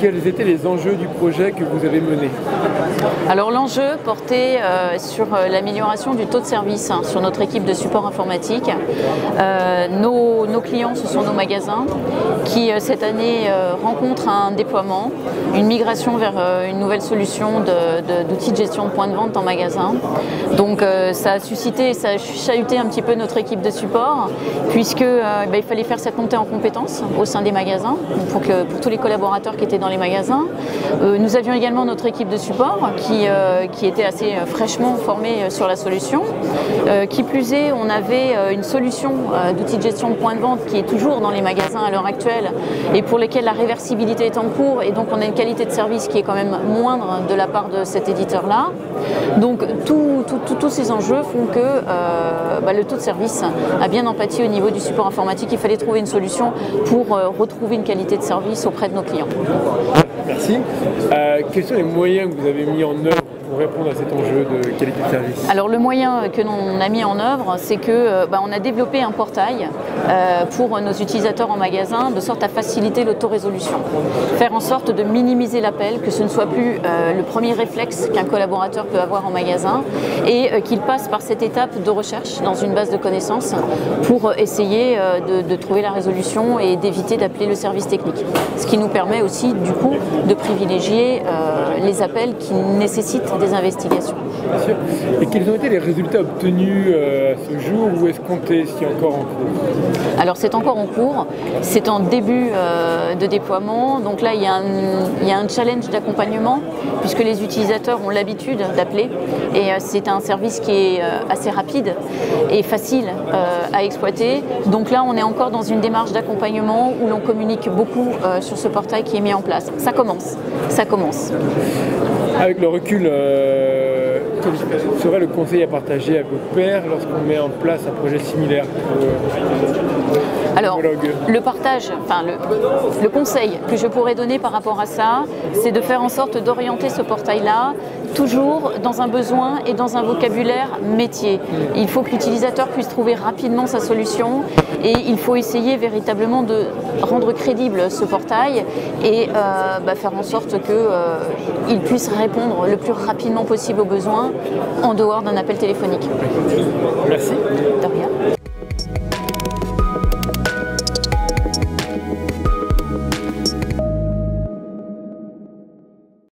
quels étaient les enjeux du projet que vous avez mené? Alors l'enjeu portait sur l'amélioration du taux de service sur notre équipe de support informatique. Nos clients, ce sont nos magasins qui cette année rencontrent un déploiement, une migration vers une nouvelle solution d'outils de gestion de points de vente en magasin. Donc ça a suscité, ça a chahuté un petit peu notre équipe de support puisque il fallait faire cette montée en compétences au sein des magasins pour tous les collaborateurs qui étaient dans les magasins. Nous avions également notre équipe de support qui était assez fraîchement formée sur la solution. Qui plus est, on avait une solution d'outils de gestion de points de vente qui est toujours dans les magasins à l'heure actuelle et pour lesquels la réversibilité est en cours et donc on a une qualité de service qui est quand même moindre de la part de cet éditeur-là. Donc tous ces enjeux font que le taux de service a bien empathie au niveau du support informatique. Il fallait trouver une solution pour retrouver une qualité de service auprès de nos clients. Merci. Quels sont les moyens que vous avez mis en œuvre pour répondre à cet enjeu de qualité de service? Alors le moyen que l'on a mis en œuvre, c'est que on a développé un portail pour nos utilisateurs en magasin, de sorte à faciliter l'autorésolution. Faire en sorte de minimiser l'appel, que ce ne soit plus le premier réflexe qu'un collaborateur peut avoir en magasin et qu'il passe par cette étape de recherche dans une base de connaissances pour essayer de trouver la résolution et d'éviter d'appeler le service technique. Ce qui nous permet aussi du coup de privilégier les appels qui nécessitent des investigations. Bien sûr. Et quels ont été les résultats obtenus à ce jour ou escomptés, si encore en cours? Alors c'est encore en cours, c'est en début de déploiement, donc là il y a un challenge d'accompagnement puisque les utilisateurs ont l'habitude d'appeler et c'est un service qui est assez rapide et facile à exploiter. Donc là on est encore dans une démarche d'accompagnement où l'on communique beaucoup sur ce portail qui est mis en place. Ça commence. Avec le recul, quel serait le conseil à partager à vos pairs lorsqu'on met en place un projet similaire Alors, le partage, le conseil que je pourrais donner par rapport à ça, c'est de faire en sorte d'orienter ce portail-là toujours dans un besoin et dans un vocabulaire métier. Il faut que l'utilisateur puisse trouver rapidement sa solution et il faut essayer véritablement de rendre crédible ce portail et faire en sorte qu'il puisse répondre le plus rapidement possible aux besoins en dehors d'un appel téléphonique. Merci. De rien.